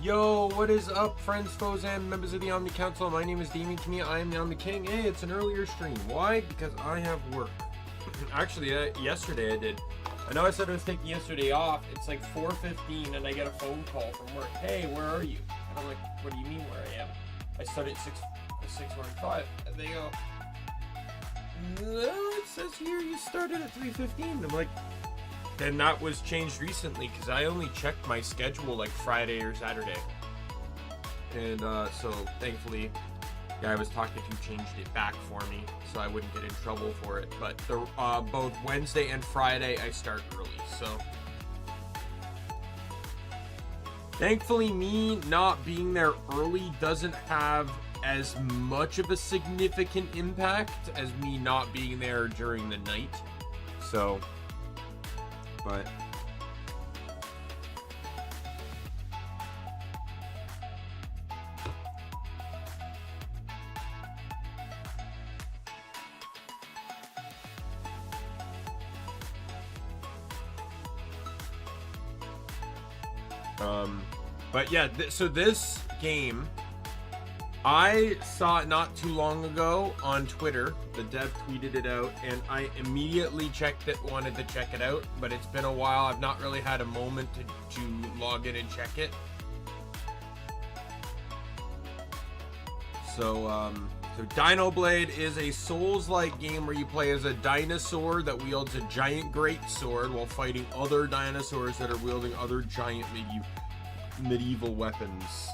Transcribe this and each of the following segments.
Yo, what is up, friends, foes, and members of the Omni Council? My name is Daimien Kamiya, I am the Omni King. Hey, it's an earlier stream. Why? Because I have work. Actually, yesterday I did. I know I said I was taking yesterday off. It's like 4:15 and I get a phone call from work. Hey, where are you? And I'm like, what do you mean where I am? I started at 6:45. And they go, no, it says here you started at 3:15. I'm like, then that was changed recently because I only checked my schedule like Friday or Saturday. And so thankfully, the guy I was talking to changed it back for me so I wouldn't get in trouble for it. But the, both Wednesday and Friday I start early, so thankfully me not being there early doesn't have as much of a significant impact as me not being there during the night. So, but yeah, so this game, I saw it not too long ago on Twitter. The dev tweeted it out, and I immediately wanted to check it out, but it's been a while. I've not really had a moment to log in and check it. So, so Dinoblade is a Souls-like game where you play as a dinosaur that wields a giant great sword while fighting other dinosaurs that are wielding other giant medieval weapons.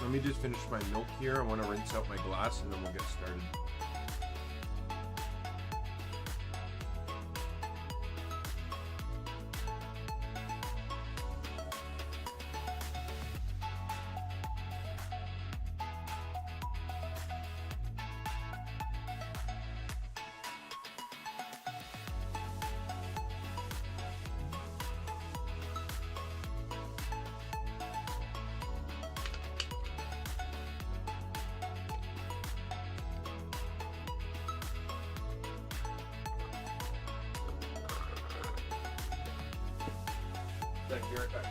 Let me just finish my milk here. I want to rinse out my glass and then we'll get started. Be right back.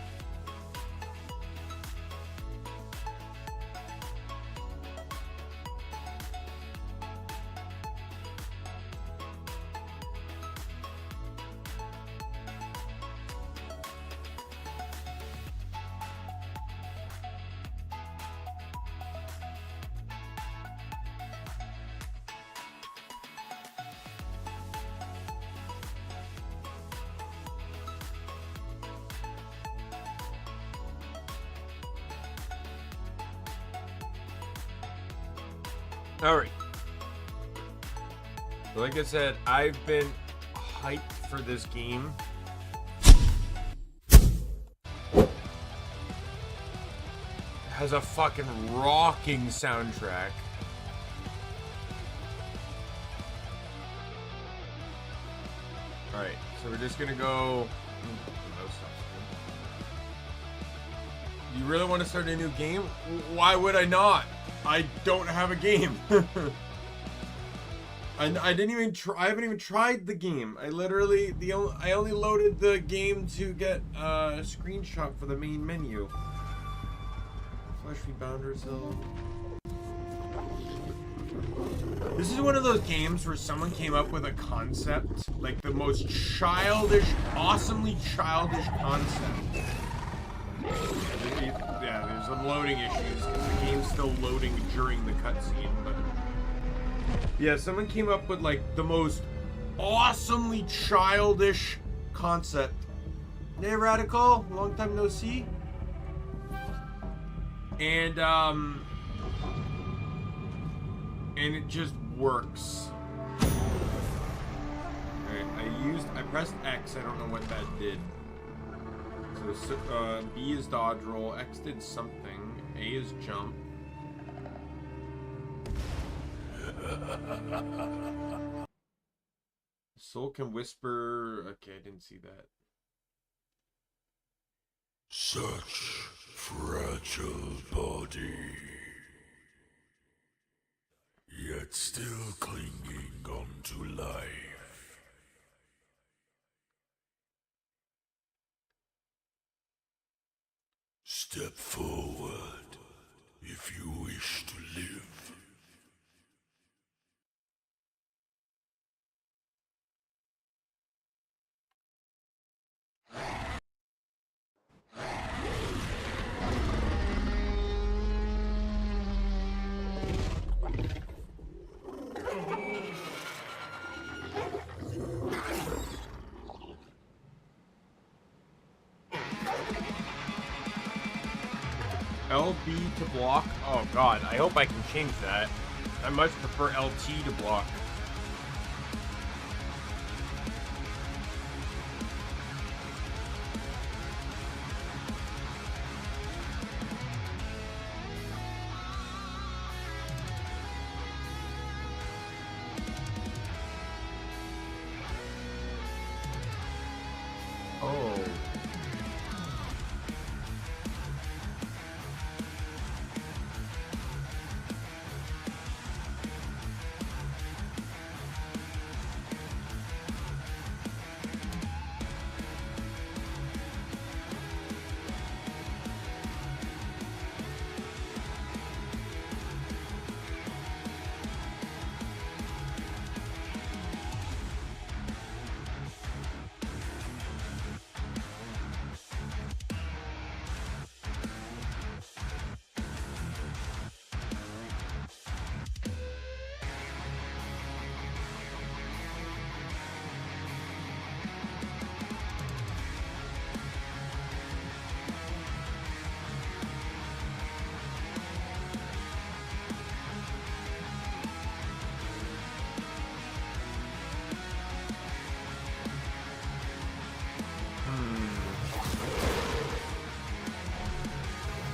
Alright, so like I said, I've been hyped for this game. It has a fucking rocking soundtrack. Alright, so we're just gonna go... You really want to start a new game? Why would I not? I don't have a game. I didn't even try. I haven't even tried the game. I literally I only loaded the game to get a screenshot for the main menu. Fleshly Bounders Hill. This is one of those games where someone came up with a concept, like the most childish, awesomely childish concept. Yeah, there's some loading issues because the game's still loading during the cutscene, but yeah, someone came up with like the most awesomely childish concept. Hey, Radical, long time no see. And it just works. Alright, I pressed X, I don't know what that did. So B is dodge roll, X did something, A is jump. Soul can whisper. Okay, I didn't see that. Such fragile body, yet still clinging on to life. Step forward if you wish to live. LB to block? Oh god, I hope I can change that. I much prefer LT to block. Oh.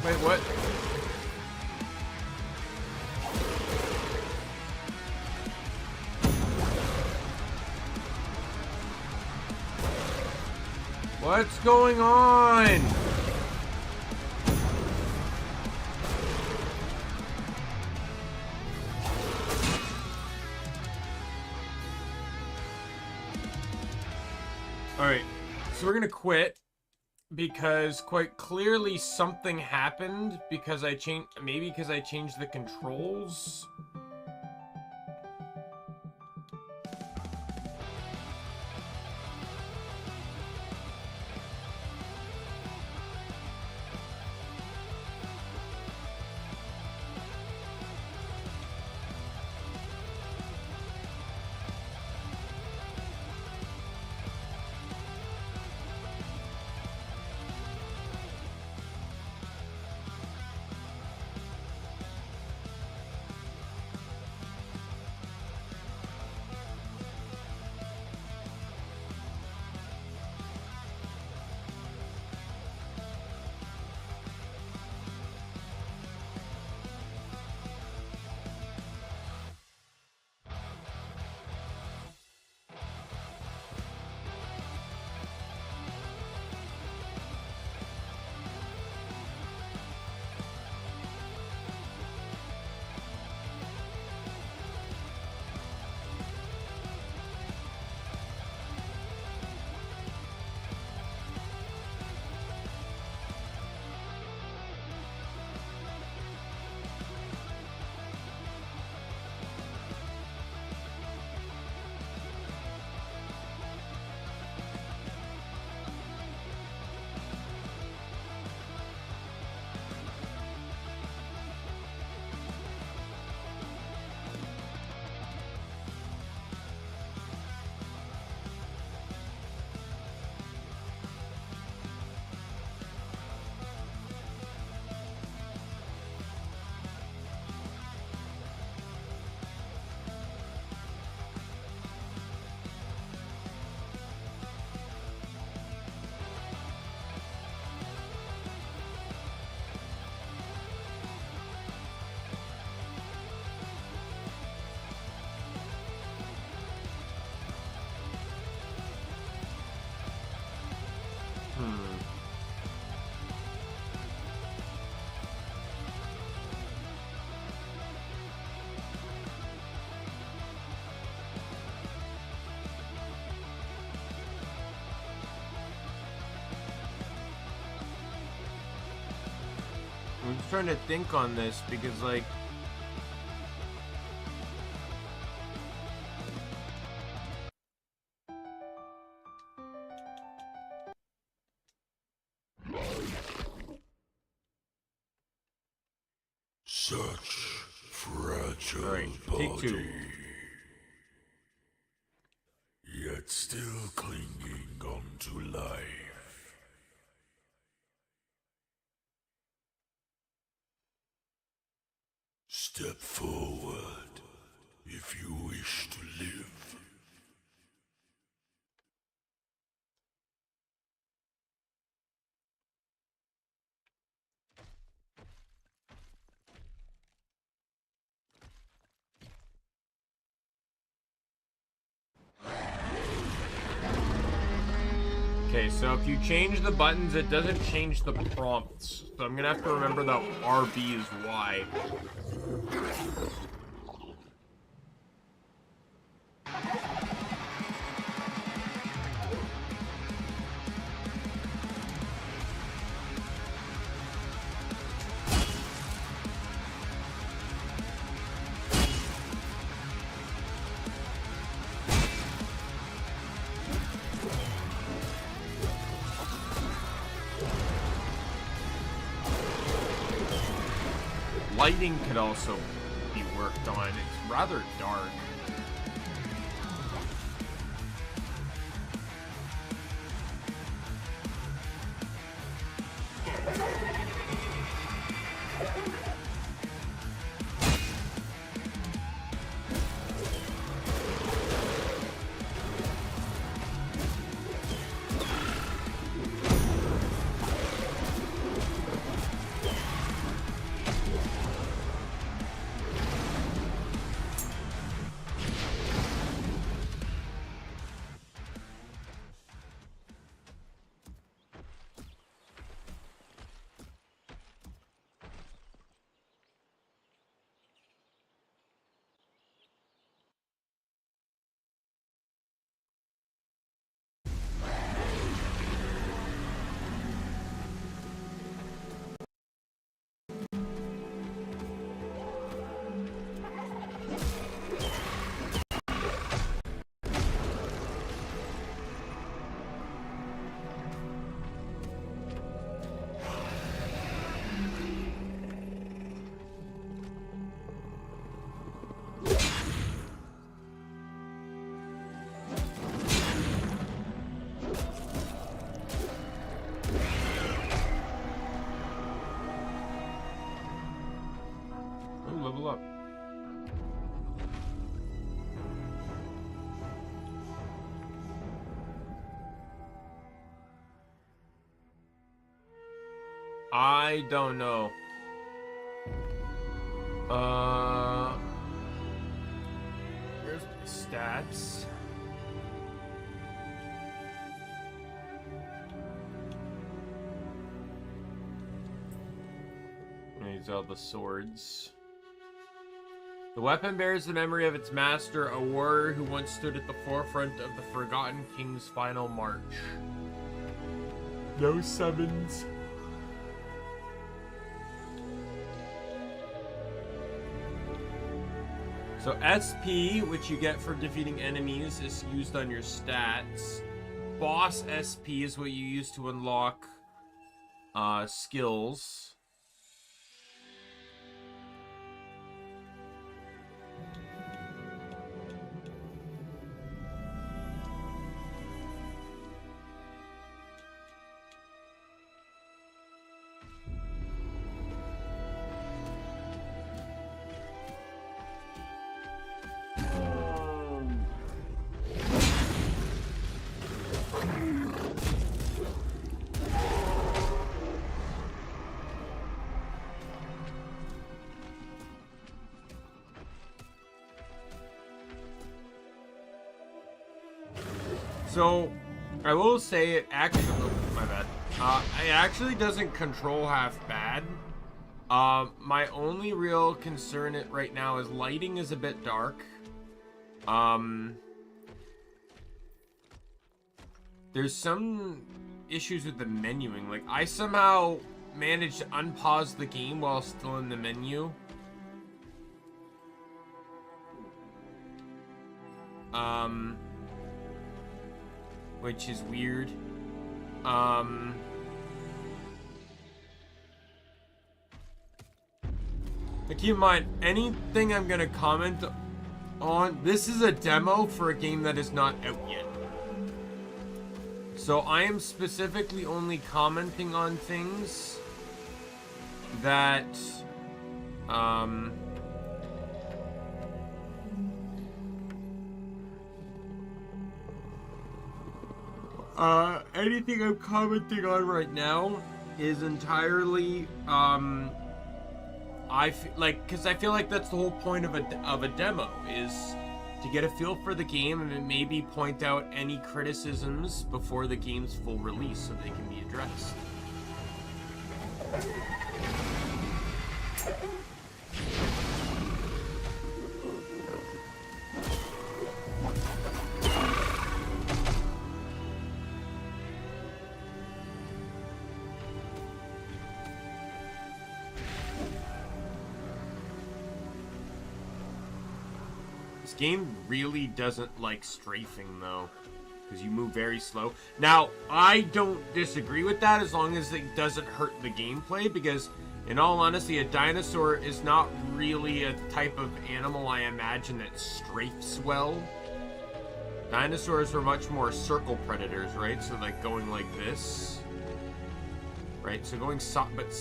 Wait, what? What's going on? Alright, so we're gonna quit. Because quite clearly something happened because I changed, maybe because I changed the controls. Hmm. I'm just trying to think on this because, like, Such fragile all right, take two. body, yet still clinging onto life. Step forward if you wish to live. Okay, so if you change the buttons, it doesn't change the prompts. So I'm gonna have to remember that RB is Y. Lighting could also be worked on. It's rather dark. Level up. I don't know. Where's my stats? These are the swords. The weapon bears the memory of its master, a warrior who once stood at the forefront of the Forgotten King's final march. No summons. So SP, which you get for defeating enemies, is used on your stats. Boss SP is what you use to unlock skills. So, I will say it actually... Oh, my bad. It actually doesn't control half bad. My only real concern right now is lighting is a bit dark. There's some issues with the menuing. Like, I somehow managed to unpause the game while still in the menu. Which is weird. But keep in mind, anything I'm gonna comment on, this is a demo for a game that is not out yet. So I am specifically only commenting on things that, anything I'm commenting on right now is entirely, because I feel like that's the whole point of a demo, is to get a feel for the game and maybe point out any criticisms before the game's full release so they can be addressed. This game really doesn't like strafing, though, because you move very slow. Now, I don't disagree with that as long as it doesn't hurt the gameplay, because, in all honesty, a dinosaur is not really a type of animal I imagine that strafes well. Dinosaurs were much more circle predators, right? So, like, going like this. Right? So going side to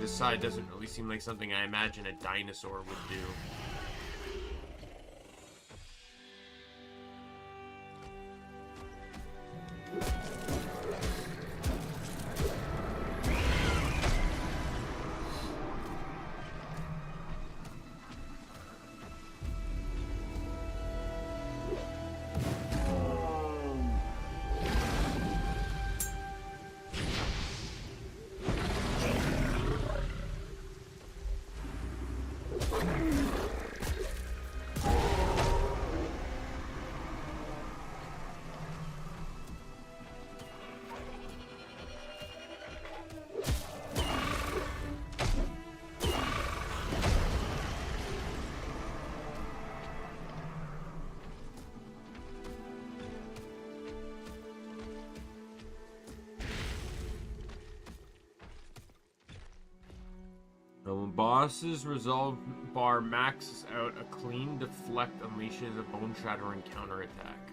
side doesn't really seem like something I imagine a dinosaur would do. When bosses resolve bar maxes out, a clean deflect unleashes a bone-shattering counterattack.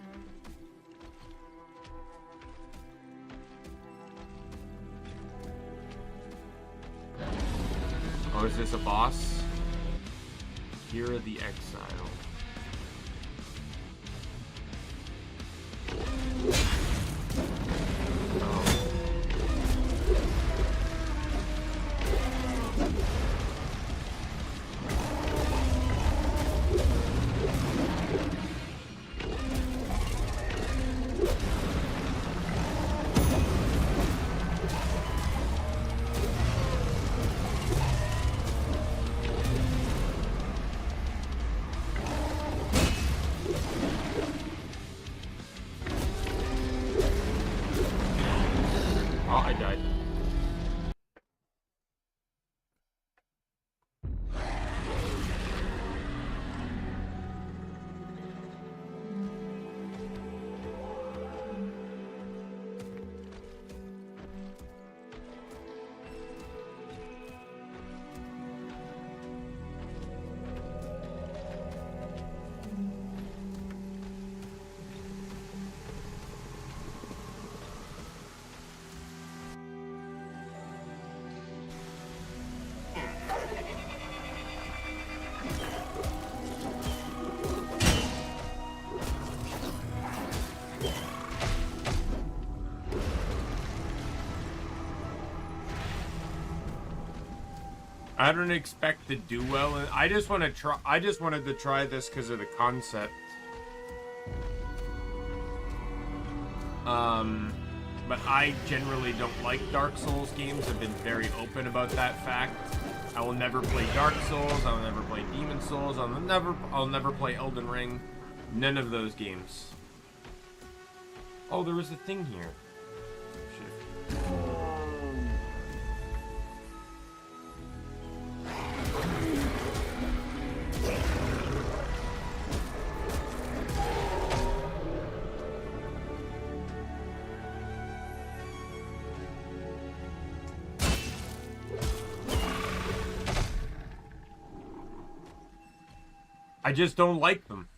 Oh, is this a boss? Kira the Exile. I don't expect to do well, and I just want to try. I just wanted to try this because of the concept. but I generally don't like Dark Souls games. I've been very open about that fact. I will never play Dark Souls. I will never play Demon Souls. I'll never play Elden Ring. None of those games. Oh, there was a thing here. Shit. I just don't like them.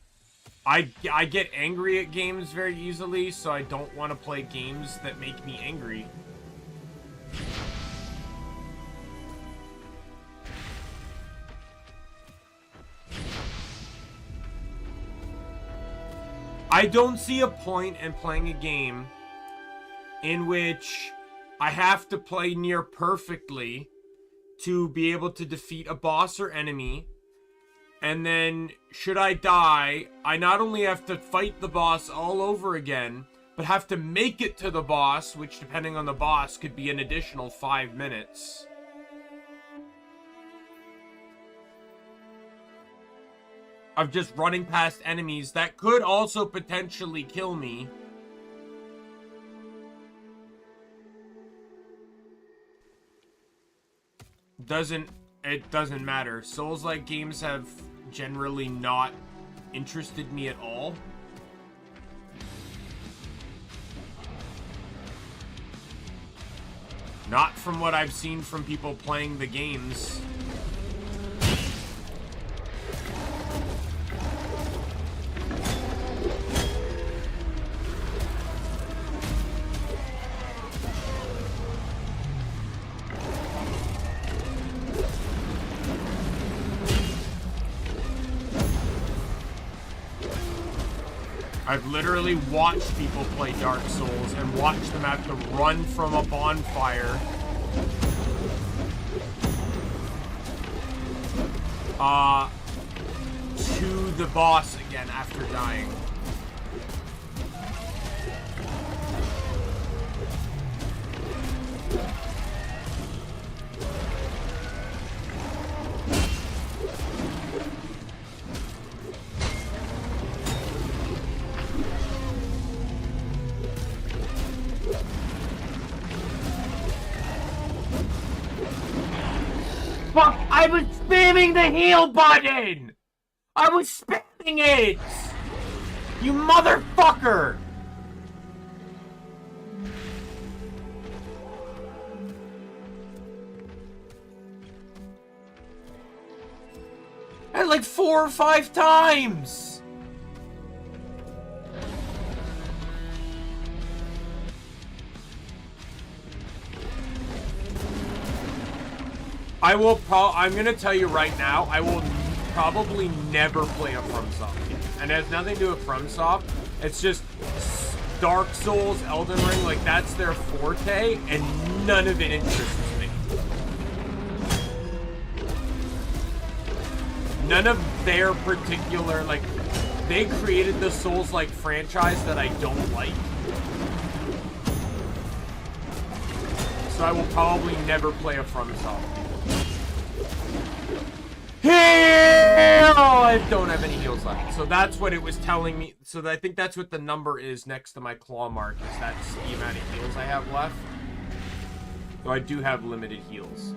I get angry at games very easily, so I don't want to play games that make me angry. I don't see a point in playing a game in which I have to play near perfectly to be able to defeat a boss or enemy. And then, should I die, I not only have to fight the boss all over again, but have to make it to the boss, which, depending on the boss, could be an additional 5 minutes. Of just running past enemies that could also potentially kill me. It doesn't matter. Souls-like games have generally not interested me at all. Not from what I've seen from people playing the games. I've literally watched people play Dark Souls and watched them have to run from a bonfire. To the boss again after dying. Fuck! I was spamming the heal button! I was spamming it! You motherfucker! Like 4 or 5 times! I'm gonna tell you right now, I will probably never play a FromSoft game. And it has nothing to do with FromSoft. It's just Dark Souls, Elden Ring, like that's their forte, and none of it interests me. None of their particular, like, they created the Souls-like franchise that I don't like. So I will probably never play a FromSoft game. Heal! I don't have any heals left. So that's what it was telling me. So I think that's what the number is next to my claw mark. Is that's the amount of heals I have left. So I do have limited heals.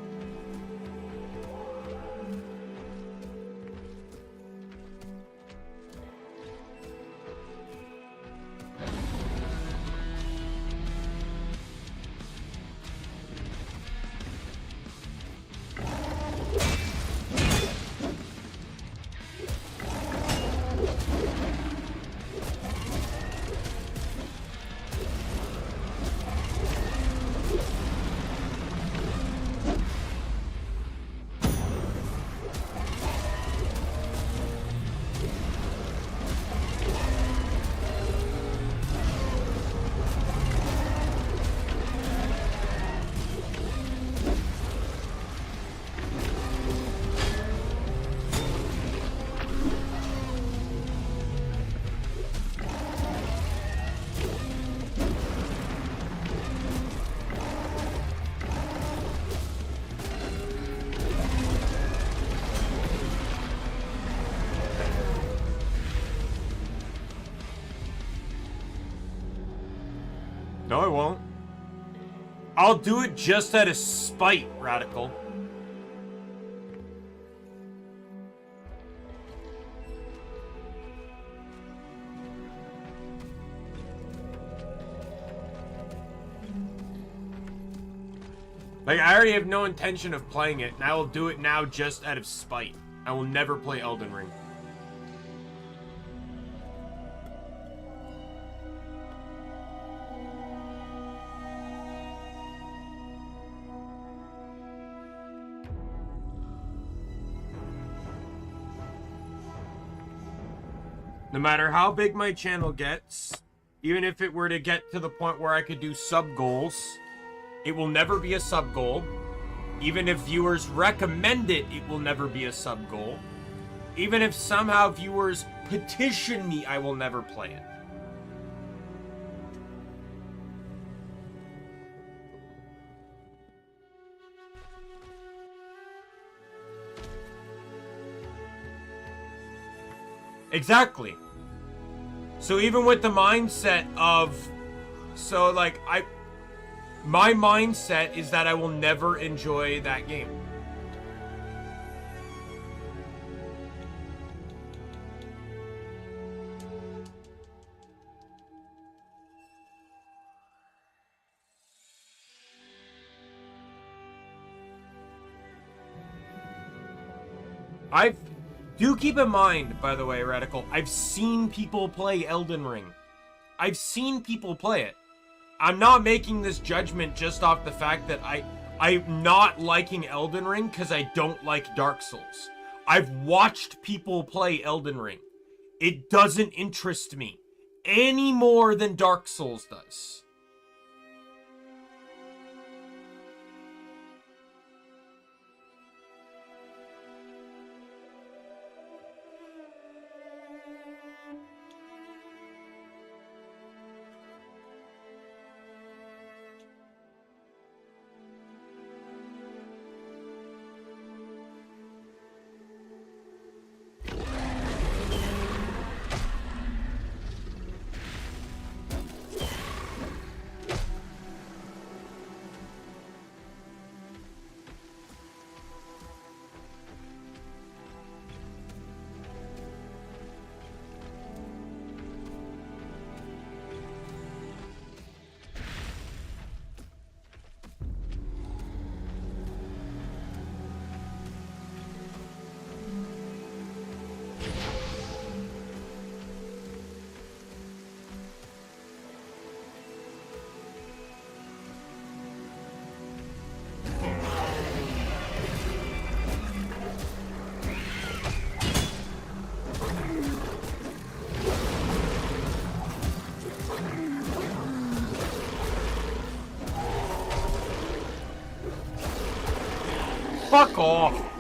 won't. I'll do it just out of spite, Radical. Like, I already have no intention of playing it, and I will do it now just out of spite. I will never play Elden Ring. No matter how big my channel gets, even if it were to get to the point where I could do sub-goals, it will never be a sub-goal. Even if viewers recommend it, it will never be a sub-goal. Even if somehow viewers petition me, I will never play it. Exactly. So even with the mindset of... So, like, my mindset is that I will never enjoy that game. Do keep in mind, by the way, Radical, I've seen people play Elden Ring. I've seen people play it. I'm not making this judgment just off the fact that I'm not liking Elden Ring because I don't like Dark Souls. I've watched people play Elden Ring. It doesn't interest me any more than Dark Souls does. Fuck off.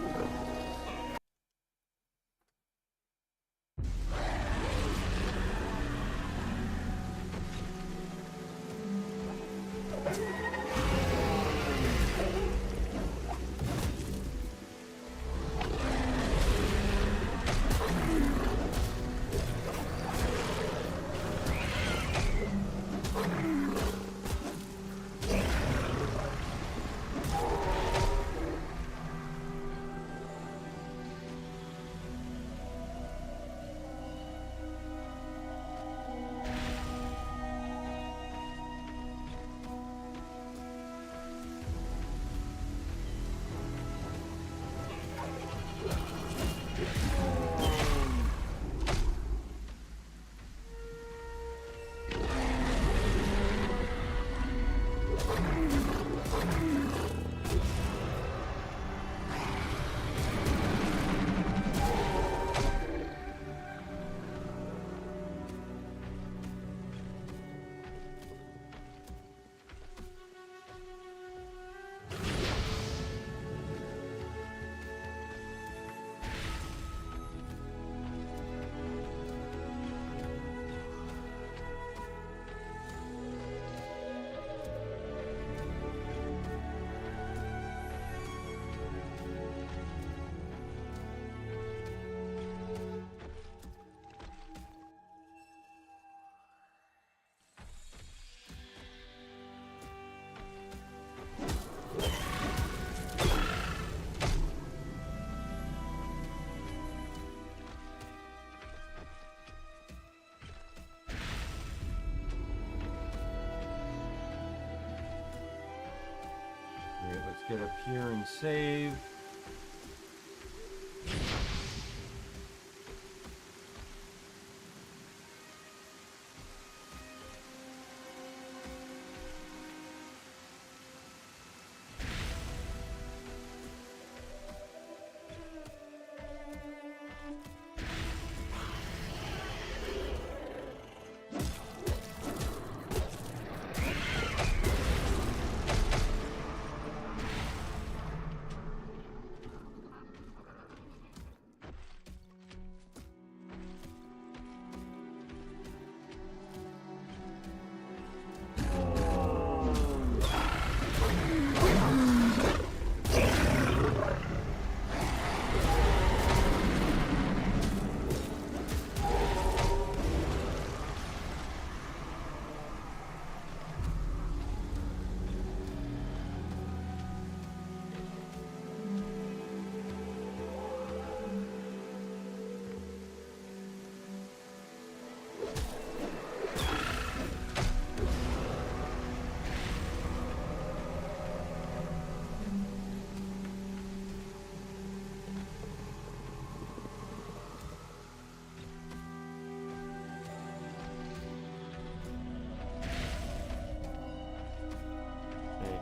let's get up here and save.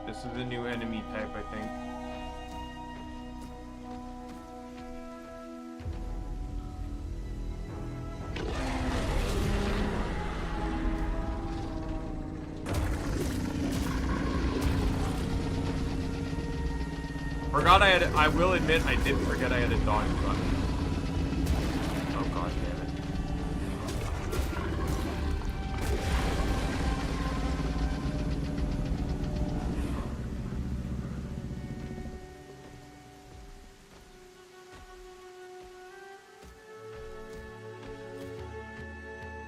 This is the new enemy type, I think. I will admit, I did forget I had a dodge button. Oh god damn it.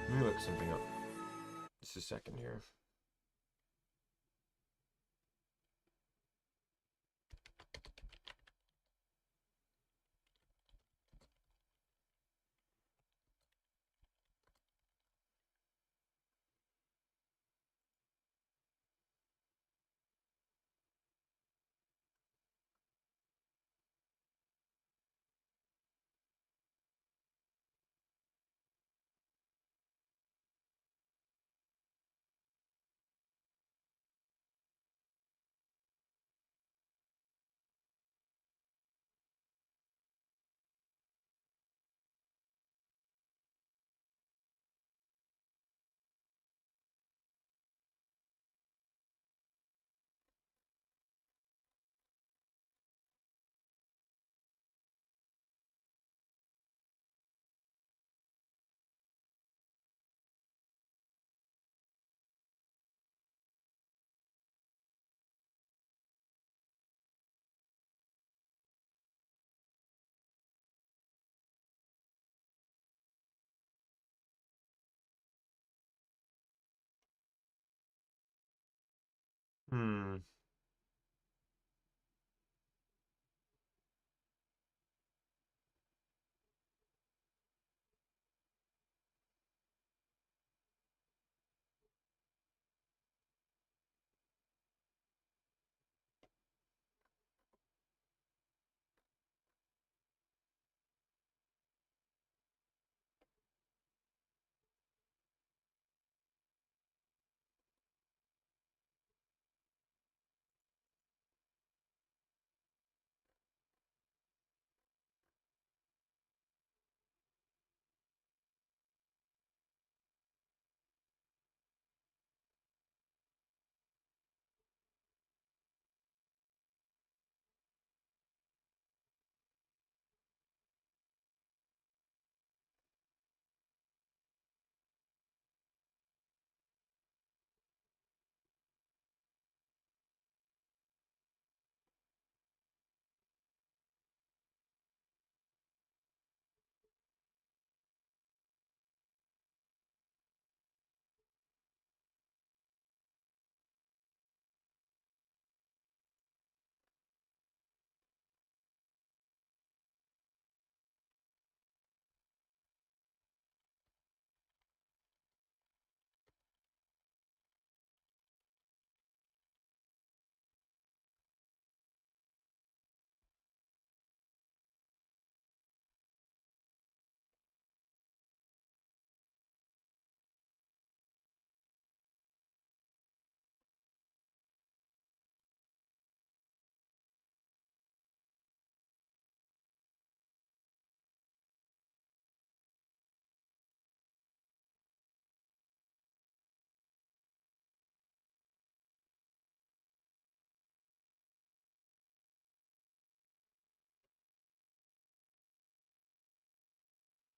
Let me look something up. Just a second here. Hmm.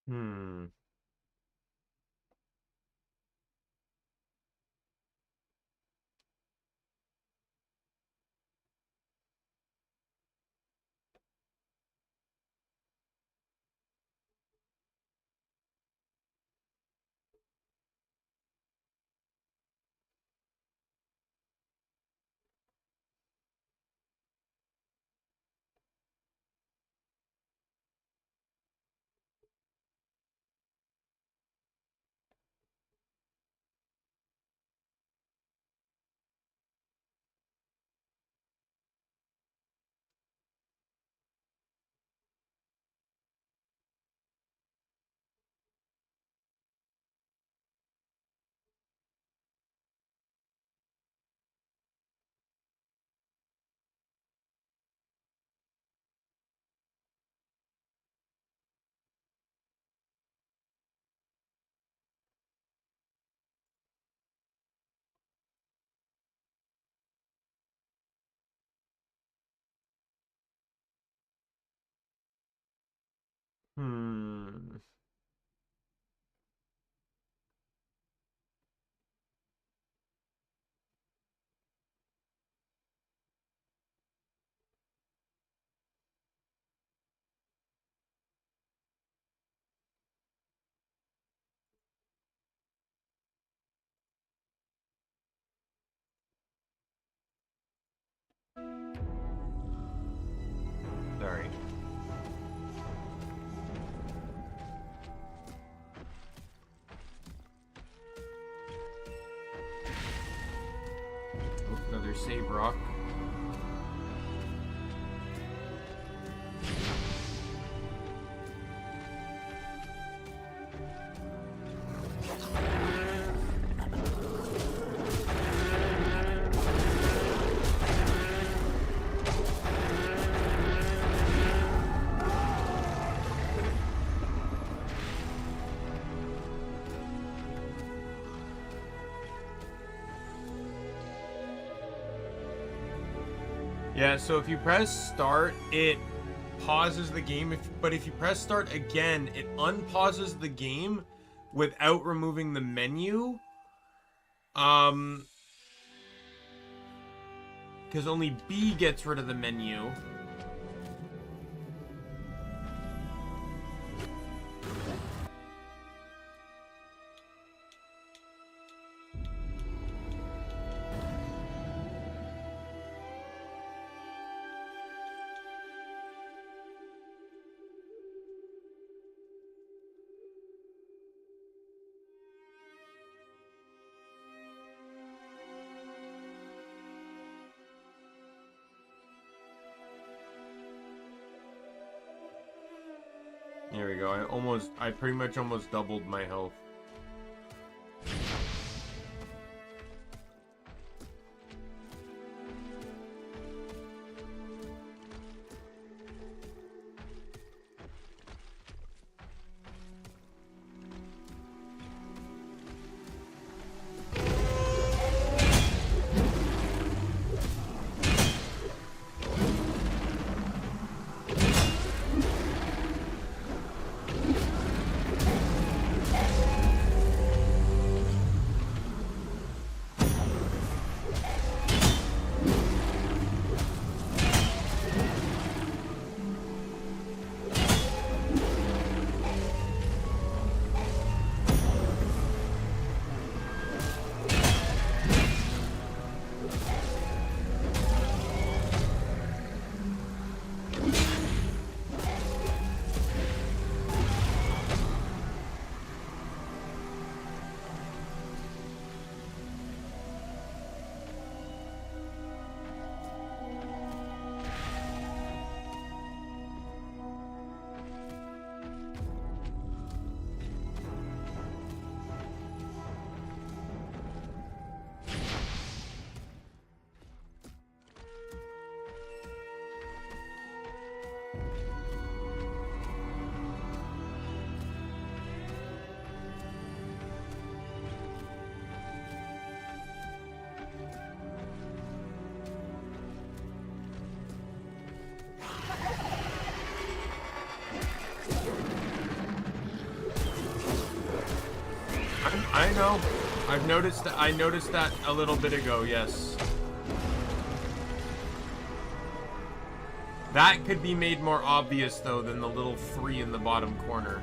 Hmm. Hmm. Sorry. Oh, another save rock. Yeah, so if you press start, it pauses the game. But if you press start again, it unpauses the game without removing the menu. Because only B gets rid of the menu. There we go. I pretty much almost doubled my health. no. I've noticed that. I noticed that a little bit ago, yes. That could be made more obvious, though, than the little 3 in the bottom corner.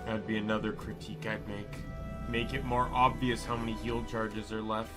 That'd be another critique I'd make. Make it more obvious how many heal charges are left.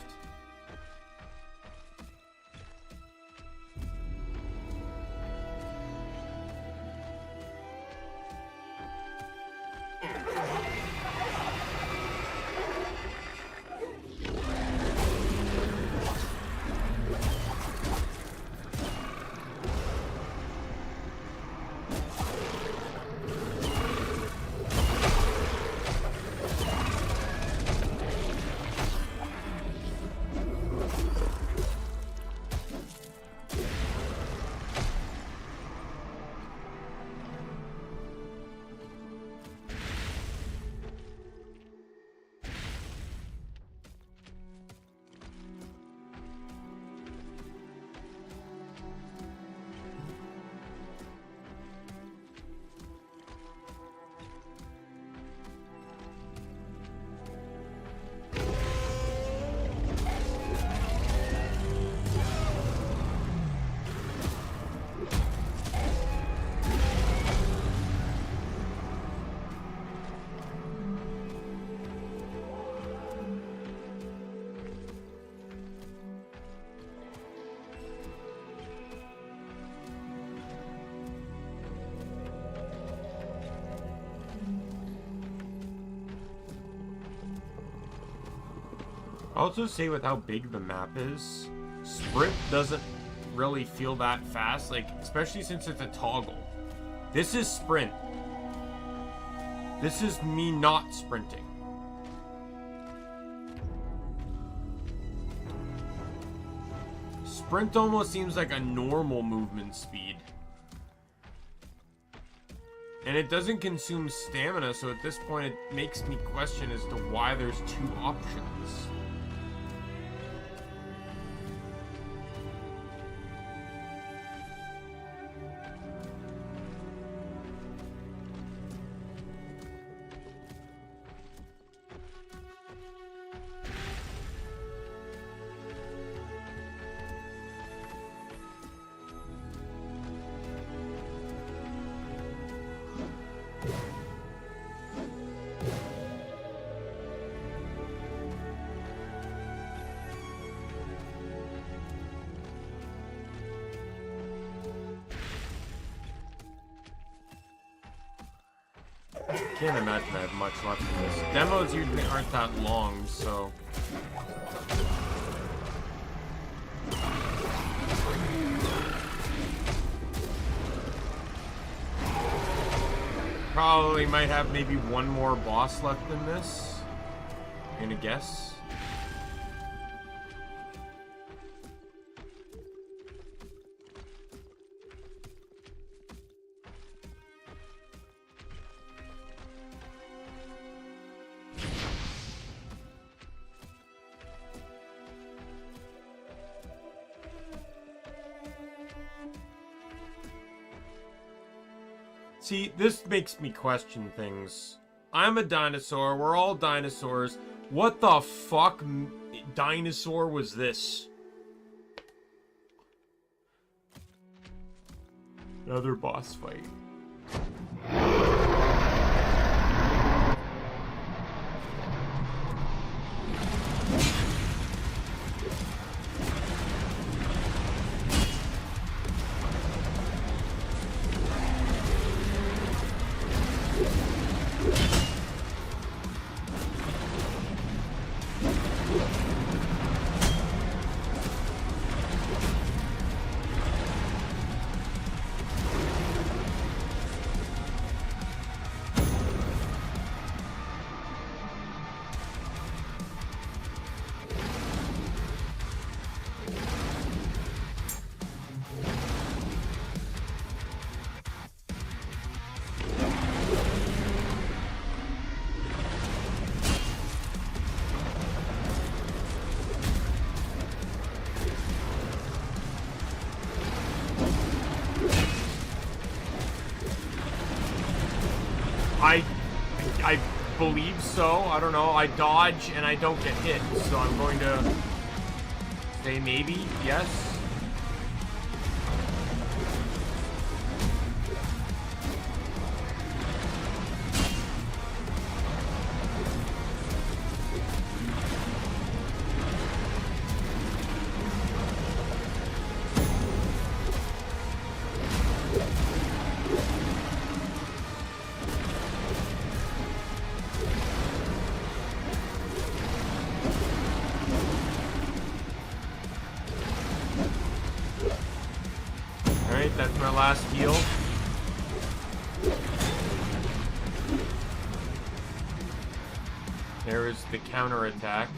I'll also say with how big the map is, sprint doesn't really feel that fast, like, especially since it's a toggle. This is sprint. This is me not sprinting. Sprint almost seems like a normal movement speed. And it doesn't consume stamina, so at this point it makes me question as to why there's 2 options. Can't imagine I have much left in this. Demos usually aren't that long, so... Probably might have maybe one more boss left in this. I'm gonna guess. See, this makes me question things. I'm a dinosaur. We're all dinosaurs. What the fuck dinosaur was this? Another boss fight. I believe so. I don't know. I dodge and I don't get hit, so I'm going to say maybe, yes. That's my last heal. There is the counter attack.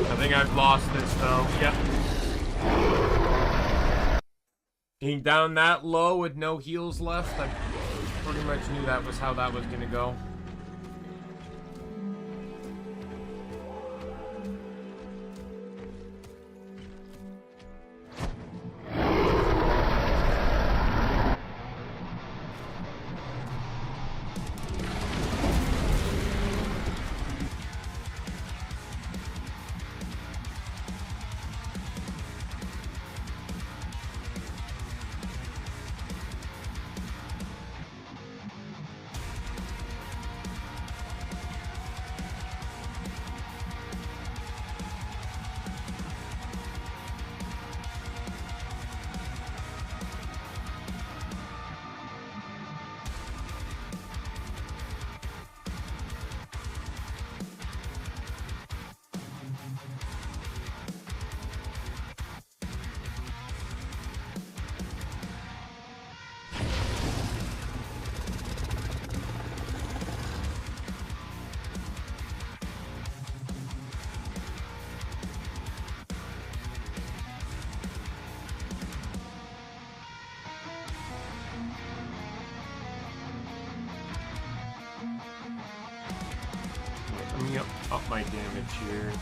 I think I've lost this though. Yep. Being down that low with no heals left, I pretty much knew that was how that was gonna go. Let me up my damage here.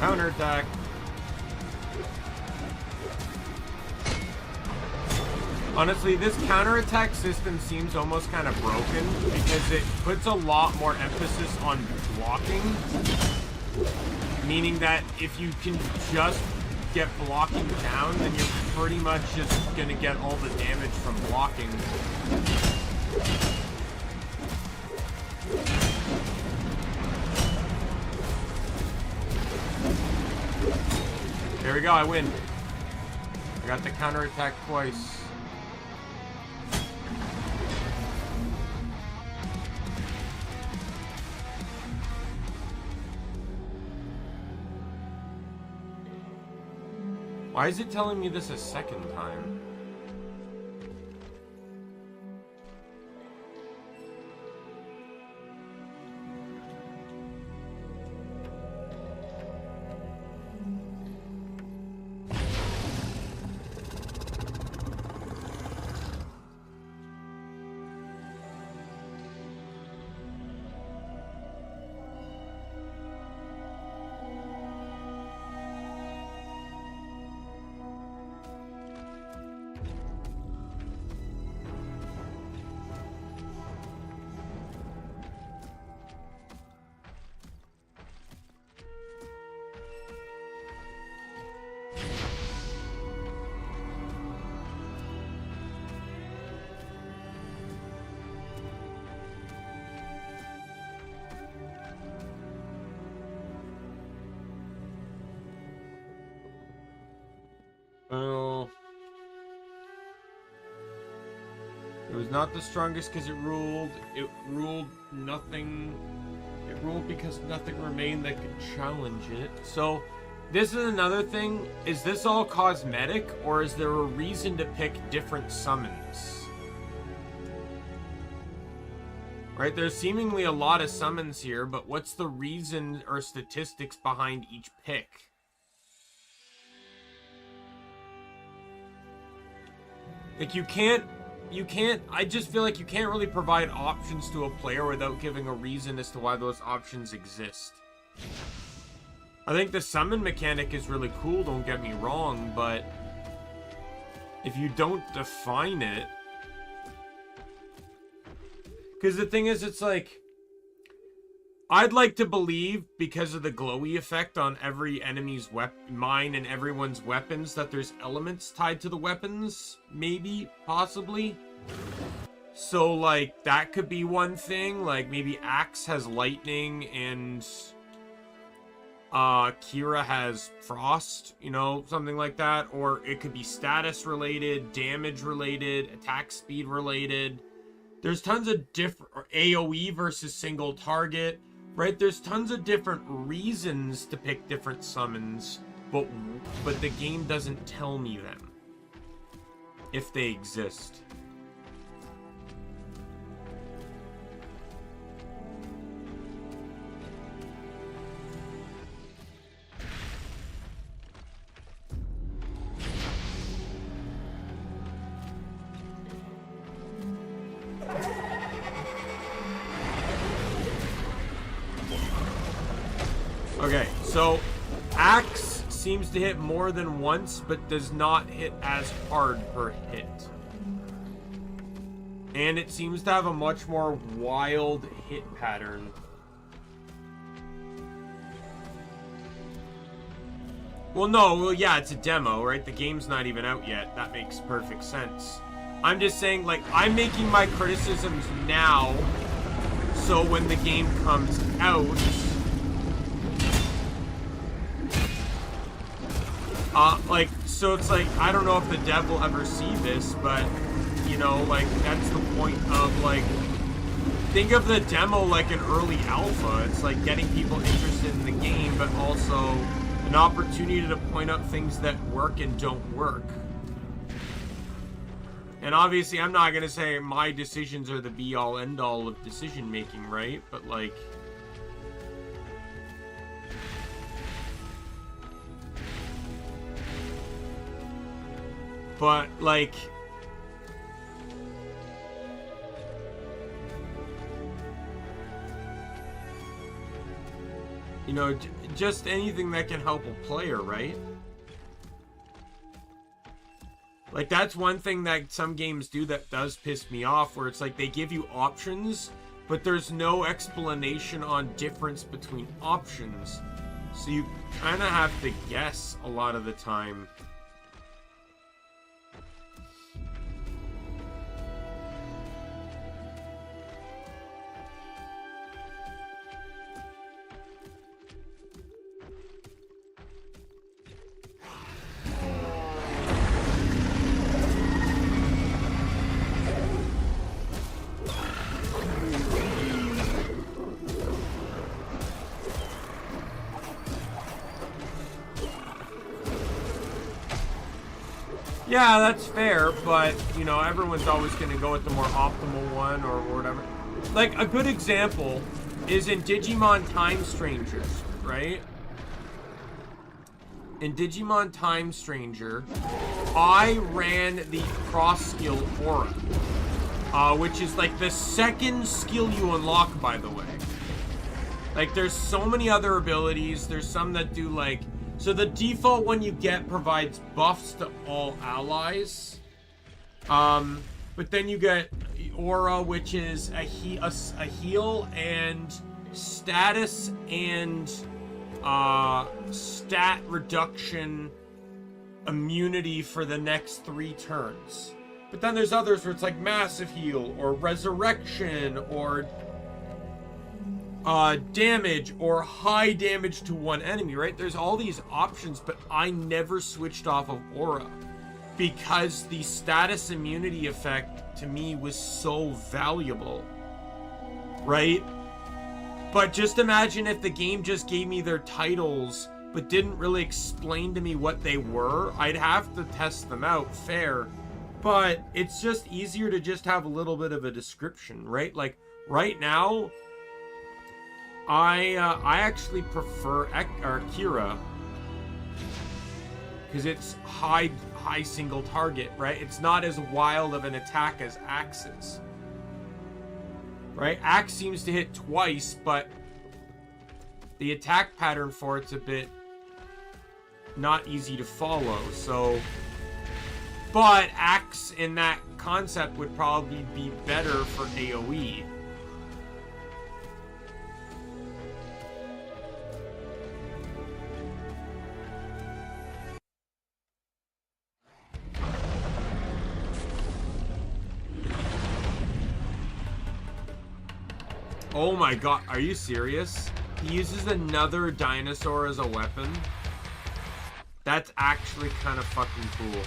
Counterattack. Honestly, this counterattack system seems almost kind of broken because it puts a lot more emphasis on blocking. Meaning that if you can just get blocking down, then you're pretty much just gonna get all the damage from blocking. There we go, I win. I got the counterattack twice. Why is it telling me this a second time? Well, it was not the strongest because it ruled nothing. It ruled because nothing remained that could challenge it. So, this is another thing. Is this all cosmetic, or is there a reason to pick different summons? Right, there's seemingly a lot of summons here, but what's the reason or statistics behind each pick? Like, you can't, I just feel like you can't really provide options to a player without giving a reason as to why those options exist. I think the summon mechanic is really cool, don't get me wrong, but if you don't define it... Because the thing is, it's like... I'd like to believe, because of the glowy effect on every enemy's mine and everyone's weapons, that there's elements tied to the weapons. Maybe, possibly. So, like, that could be one thing. Like, maybe Axe has lightning and... Kira has frost, you know, something like that. Or it could be status related, damage related, attack speed related. There's tons of different AoE versus single target, right? There's tons of different reasons to pick different summons, but the game doesn't tell me them if they exist. Okay, so Axe seems to hit more than once, but does not hit as hard per hit. And it seems to have a much more wild hit pattern. Well, yeah, it's a demo, right? The game's not even out yet. That makes perfect sense. I'm just saying, like, I'm making my criticisms now, so when the game comes out... so it's like, I don't know if the dev will ever see this, but, you know, like, that's the point of, like, think of the demo like an early alpha. It's like getting people interested in the game, but also an opportunity to point out things that work and don't work. And obviously, I'm not gonna say my decisions are the be-all, end-all of decision-making, right? But, like... But, like... You know, just anything that can help a player, right? Like, that's one thing that some games do that does piss me off, where it's like they give you options, but there's no explanation on difference between options. So you kind of have to guess a lot of the time. Yeah, that's fair, but, you know, everyone's always going to go with the more optimal one or whatever. Like, a good example is in Digimon Time Strangers, right? In Digimon Time Stranger, I ran the cross skill aura, which is like the second skill you unlock, by the way. Like, there's so many other abilities. There's some that do, like... So the default one you get provides buffs to all allies. But then you get Aura, which is a heal and status and stat reduction immunity for the next 3 turns. But then there's others where it's like massive heal or resurrection or damage or high damage to one enemy, right? There's all these options, but I never switched off of aura because the status immunity effect to me was so valuable, right? But just imagine if the game just gave me their titles but didn't really explain to me what they were. I'd have to test them out, fair, but it's just easier to just have a little bit of a description, right? Like right now, I actually prefer Kira because it's high single target, right? It's not as wild of an attack as Axe's, right? Axe seems to hit twice, but the attack pattern for it's a bit not easy to follow. So, but Axe in that concept would probably be better for AoE. Oh my god, are you serious? He uses another dinosaur as a weapon? That's actually kind of fucking cool.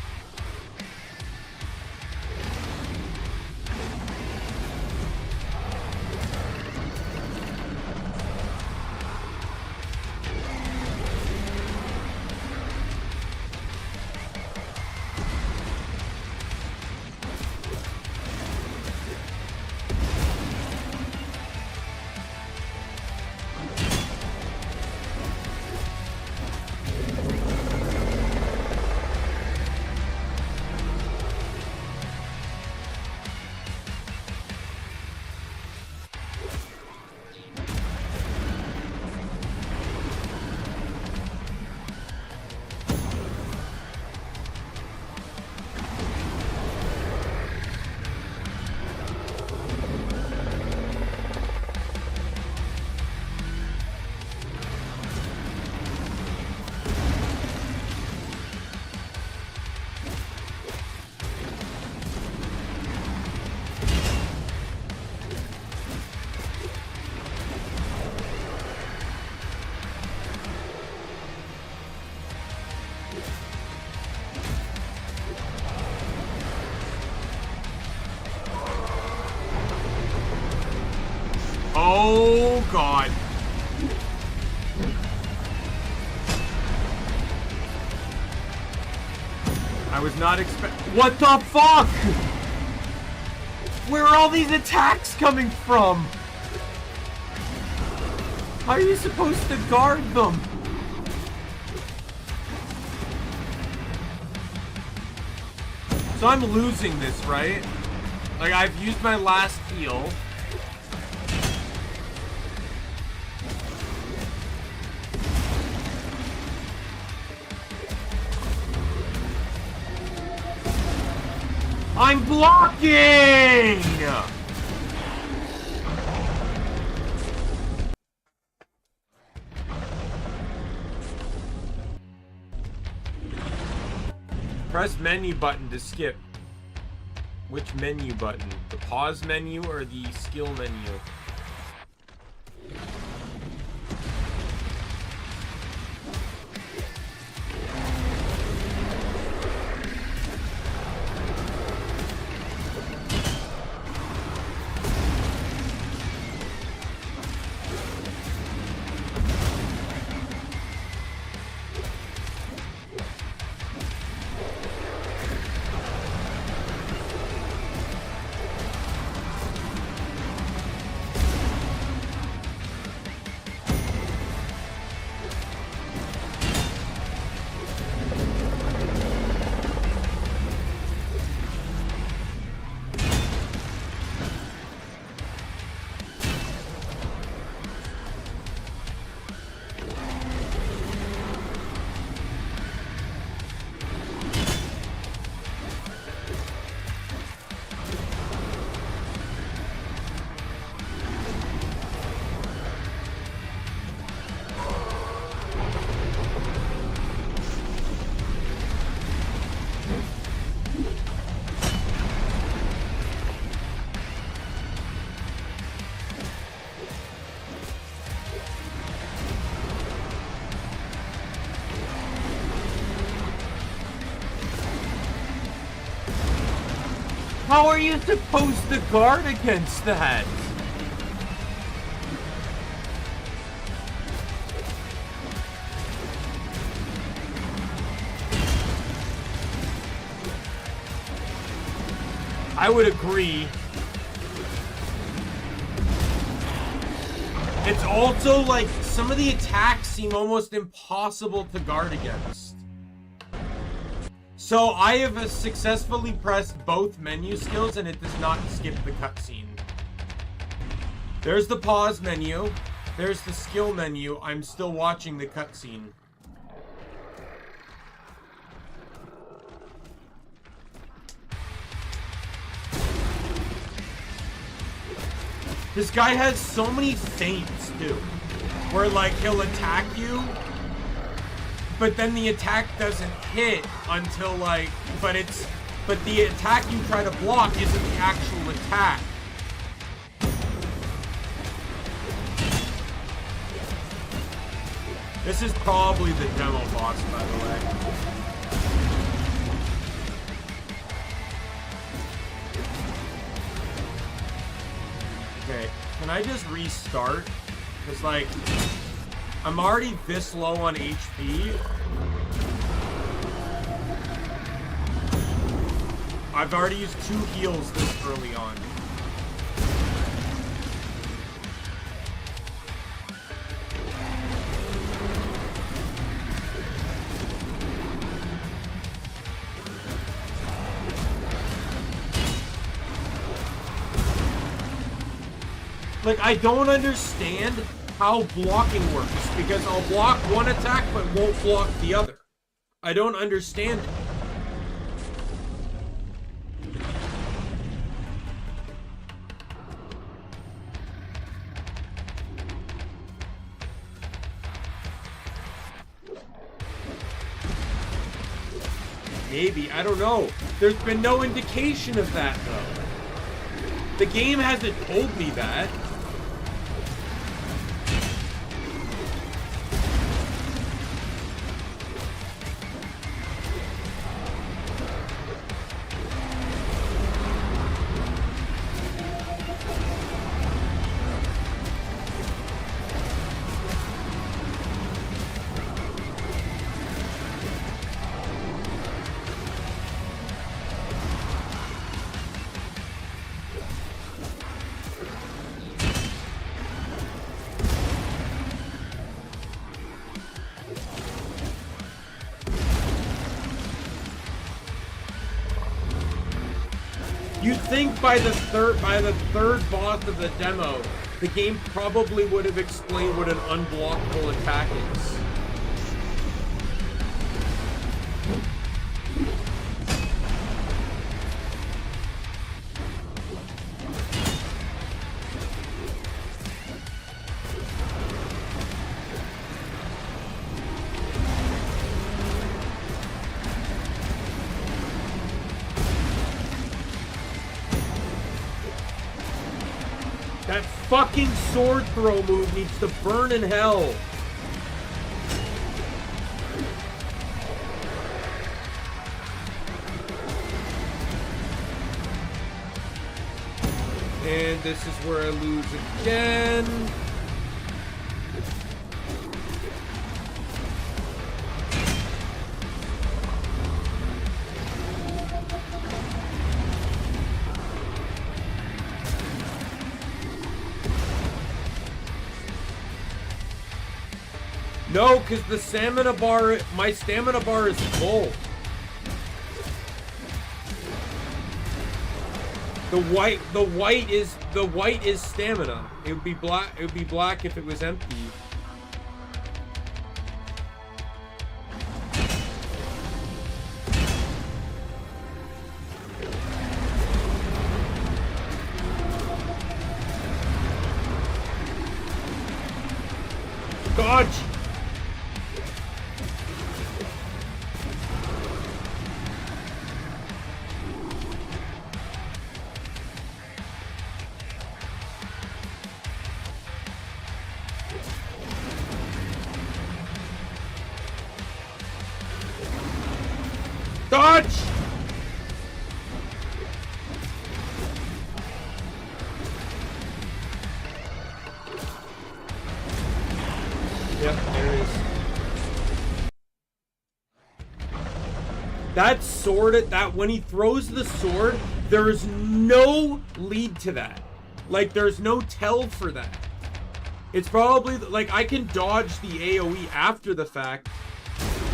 Oh god. I was not what the fuck? Where are all these attacks coming from? How are you supposed to guard them? So I'm losing this, right? Like, I've used my last heal. I'm blocking! Press menu button to skip. Which menu button? The pause menu or the skill menu? How are you supposed to guard against that? I would agree. It's also like some of the attacks seem almost impossible to guard against. So I have successfully pressed both menu skills and it does not skip the cutscene. There's the pause menu. There's the skill menu. I'm still watching the cutscene. This guy has so many feints, too. Where, like, he'll attack you, but then the attack doesn't hit until, like, but the attack you try to block isn't the actual attack. This is probably the demo boss, by the way. Okay, can I just restart? Because, like, I'm already this low on HP. I've already used 2 heals this early on. Like, I don't understand how blocking works, because I'll block one attack but won't block the other. I don't understand it. Maybe, I don't know. There's been no indication of that, though. The game hasn't told me that. You'd think by the third boss of the demo, the game probably would have explained what an unblockable attack is. That fucking sword throw move needs to burn in hell. And this is where I lose again. No, because the stamina bar, my stamina bar is full. The white is stamina. It would be black if it was empty. Dodge! Dodge! That sword, that when he throws the sword, there is no lead to that. Like, there's no tell for that. It's probably, like, I can dodge the AoE after the fact,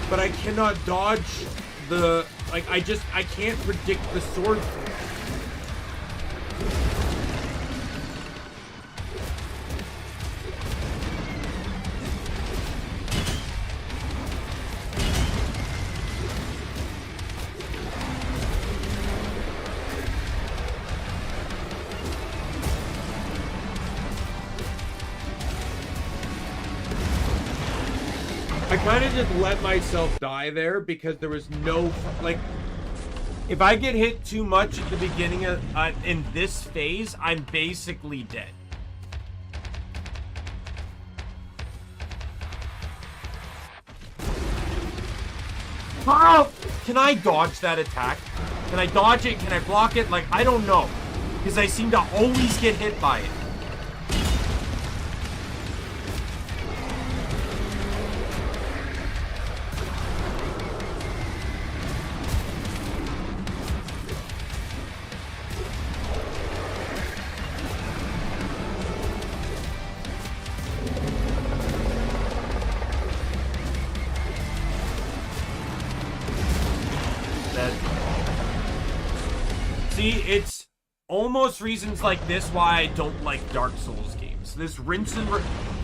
but I cannot dodge the, like, I can't predict the sword throw. I kind of just let myself die there because there was no, like, if I get hit too much at the beginning of, in this phase, I'm basically dead. Oh! Can I dodge that attack? Can I dodge it? Can I block it? Like, I don't know. Because I seem to always get hit by it. See, it's almost reasons like this why I don't like Dark Souls games. This rinse and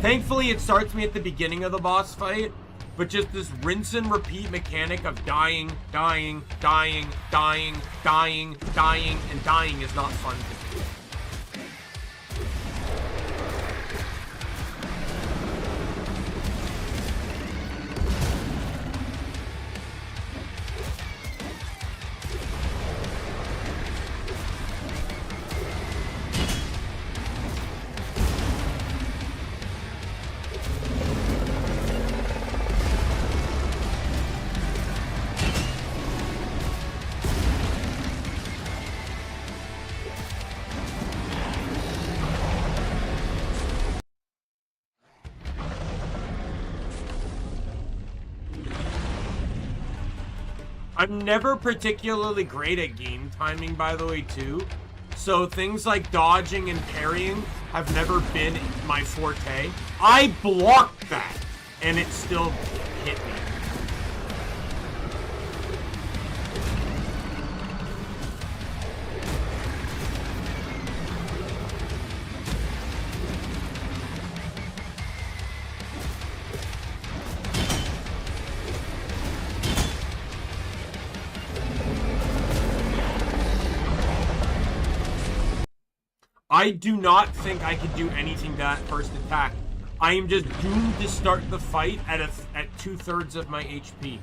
thankfully it starts me at the beginning of the boss fight, but just this rinse and repeat mechanic of dying, dying, dying, dying, dying, dying, and dying is not fun to do. I'm never particularly great at game timing, by the way, too. So things like dodging and parrying have never been my forte. I blocked that, and it still hit me. I do not think I could do anything to that first attack. I am just doomed to start the fight at 2/3 of my HP.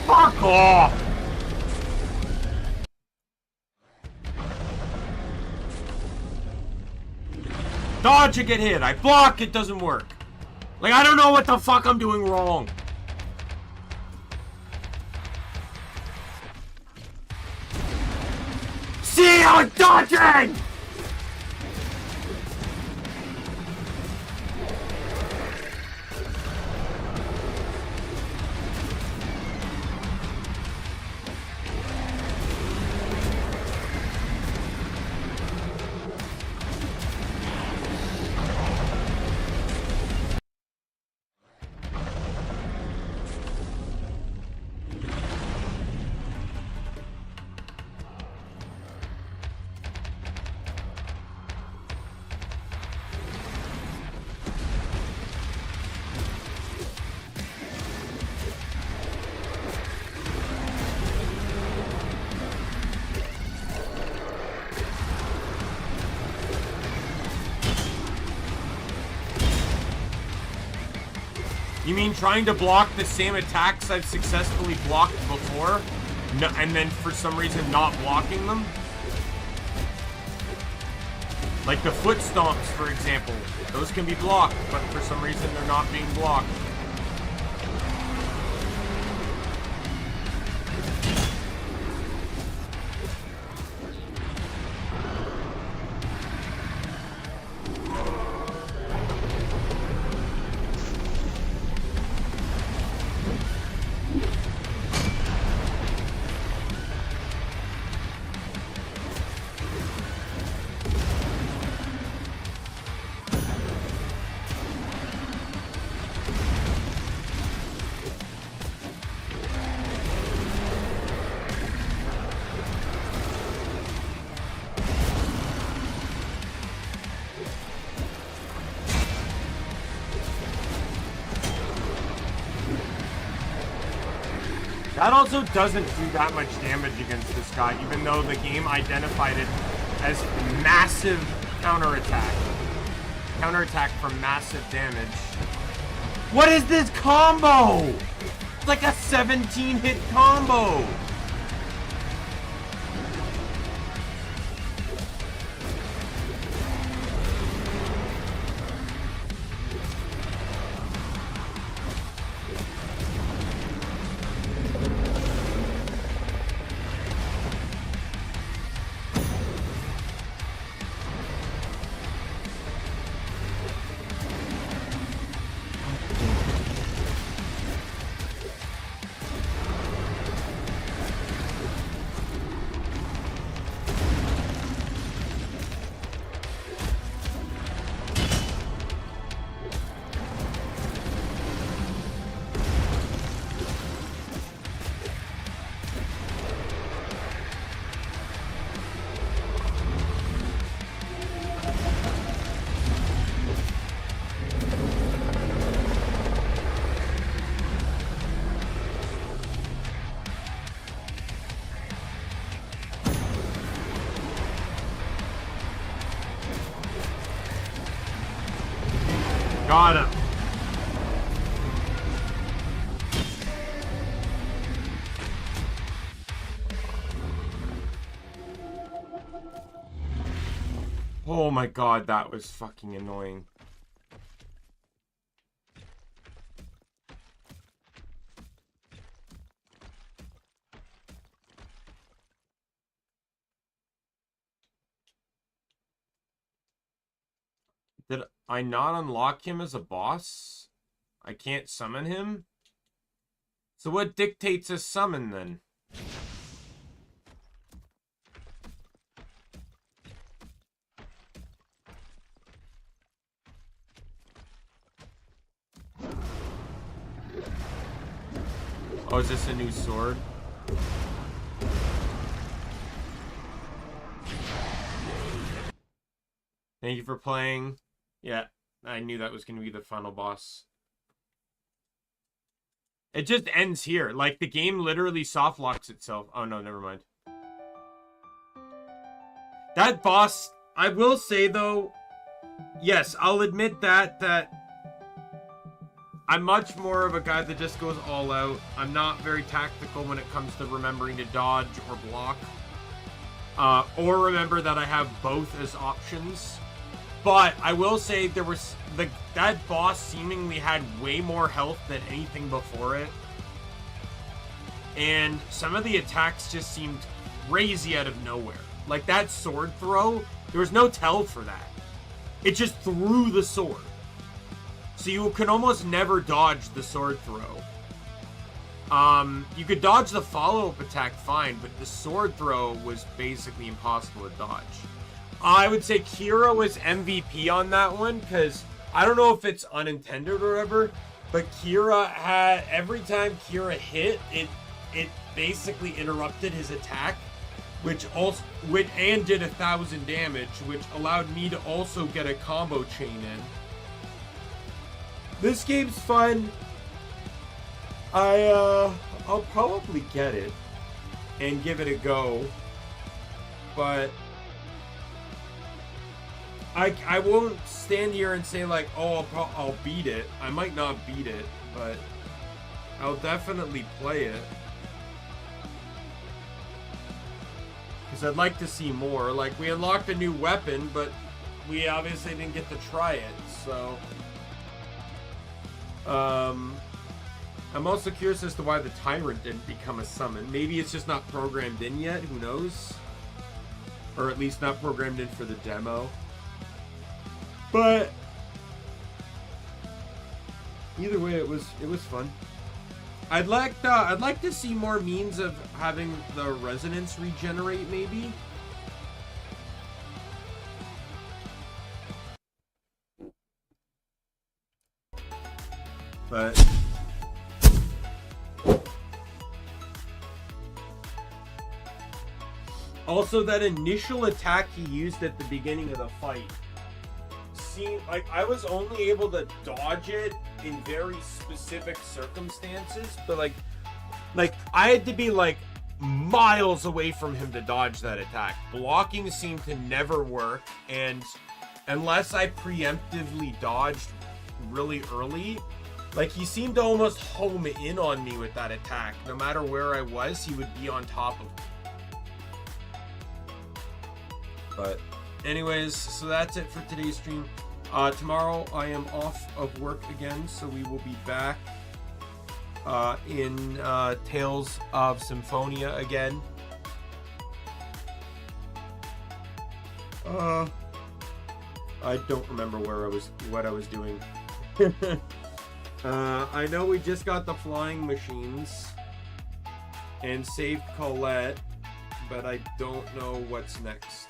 Fuck off! Dodge and get hit. I block, it doesn't work. Like, I don't know what the fuck I'm doing wrong. See, I'm dodging! You mean trying to block the same attacks I've successfully blocked before? No, and then for some reason not blocking them? Like the foot stomps, for example. Those can be blocked, but for some reason they're not being blocked. That also doesn't do that much damage against this guy, even though the game identified it as massive counterattack. Counterattack for massive damage. What is this combo? It's like a 17-hit combo. Got him. Oh my god, that was fucking annoying. Did I not unlock him as a boss? I can't summon him? So what dictates a summon then? Oh, is this a new sword? Thank you for playing. Yeah, I knew that was going to be the final boss. It just ends here. Like, the game literally soft locks itself. Oh, no, never mind. That boss, I will say, though, yes, I'll admit that I'm much more of a guy that just goes all out. I'm not very tactical when it comes to remembering to dodge or block. Or remember that I have both as options. But I will say there was that boss seemingly had way more health than anything before it. And some of the attacks just seemed crazy out of nowhere. Like that sword throw, there was no tell for that. It just threw the sword. So you can almost never dodge the sword throw. You could dodge the follow-up attack fine, but the sword throw was basically impossible to dodge. I would say Kira was MVP on that one, because I don't know if it's unintended or whatever, but Kira had, every time Kira hit, it basically interrupted his attack, and did 1,000 damage, which allowed me to also get a combo chain in. This game's fun. I'll probably get it and give it a go, but I won't stand here and say like, oh, I'll beat it. I might not beat it. but I'll definitely play it. Because I'd like to see more. Like, we unlocked a new weapon, but we obviously didn't get to try it, so... I'm also curious as to why the Tyrant didn't become a summon. Maybe it's just not programmed in yet, who knows? Or at least not programmed in for the demo. But... either way, it was fun. I'd like to see more means of having the resonance regenerate, maybe. But also, that initial attack he used at the beginning of the fight seemed like I was only able to dodge it in very specific circumstances, but like I had to be like miles away from him to dodge that attack. Blocking seemed to never work, and unless I preemptively dodged really early, like he seemed to almost home in on me with that attack. No matter where I was, he would be on top of me. But anyways, so that's it for today's stream. Tomorrow I am off of work again, so we will be back in Tales of Symphonia again. I don't remember what I was doing. I know we just got the flying machines and saved Colette, but I don't know what's next.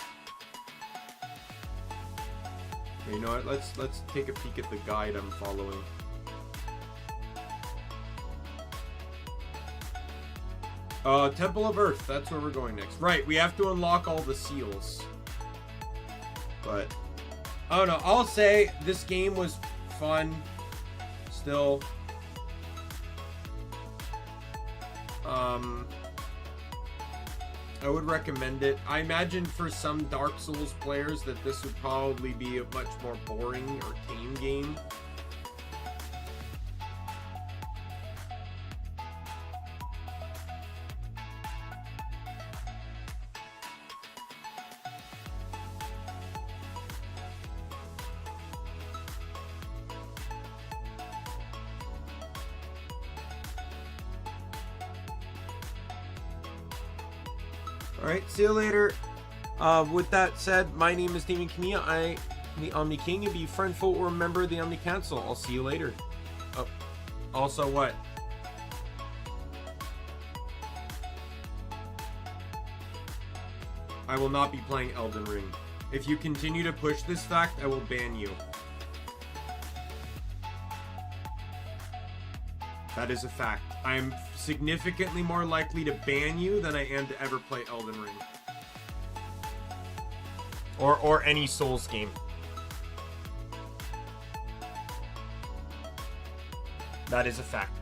You know what? Let's take a peek at the guide I'm following. Temple of Earth. That's where we're going next. Right, we have to unlock all the seals. But I don't know. I'll say this game was fun. Still. I would recommend it. I imagine for some Dark Souls players that this would probably be a much more boring or tame game. Alright, see you later. With that said, my name is Daimien Kamiya. I'm the Omni King. If you friend, foe, or member of the Omni Council, I'll see you later. Oh, also what? I will not be playing Elden Ring. If you continue to push this fact, I will ban you. That is a fact. I am significantly more likely to ban you than I am to ever play Elden Ring. Or any Souls game. That is a fact.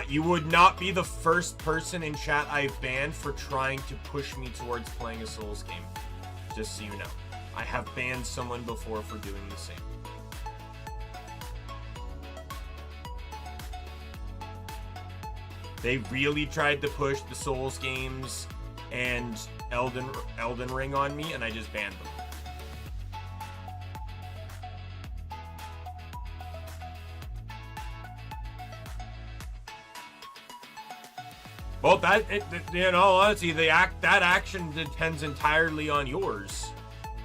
You would not be the first person in chat I've banned for trying to push me towards playing a Souls game. Just so you know. I have banned someone before for doing the same. They really tried to push the Souls games and Elden Ring on me, and I just banned them. Well, in all honesty, that action depends entirely on yours.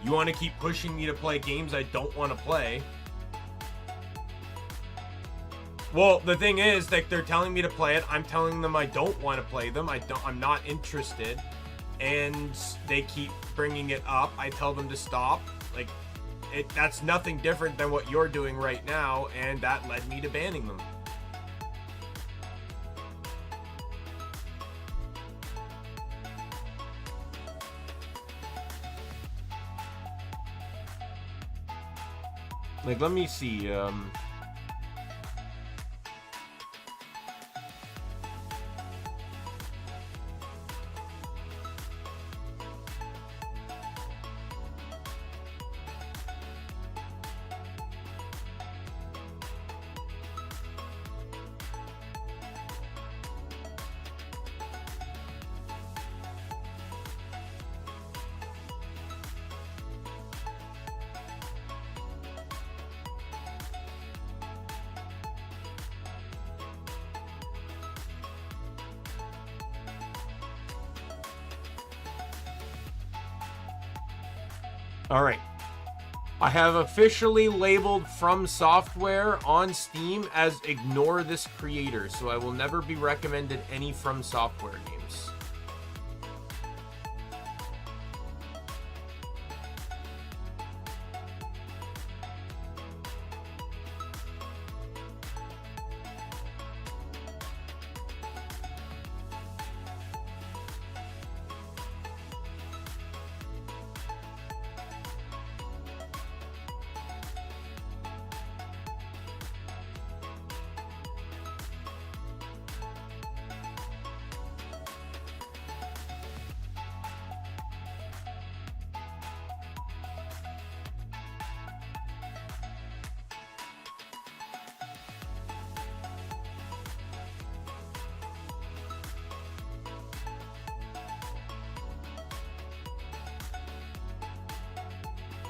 You want to keep pushing me to play games I don't want to play. Well, the thing is, like, they're telling me to play it. I'm telling them I don't want to play them. I'm not interested. And they keep bringing it up. I tell them to stop. Like, that's nothing different than what you're doing right now, and that led me to banning them. Like, let me see, All right. I have officially labeled From Software on Steam as ignore this creator, so I will never be recommended any From Software games.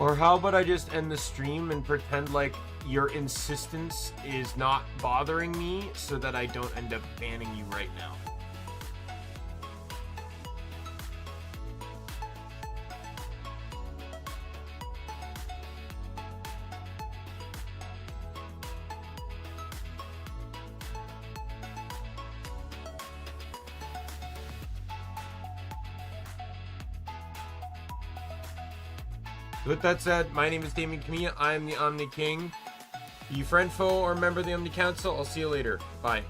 Or how about I just end the stream and pretend like your insistence is not bothering me so that I don't end up banning you right now. With that said, my name is Daimien Kamiya. I am the Omni King. Be you friend, foe, or member of the Omni Council. I'll see you later. Bye.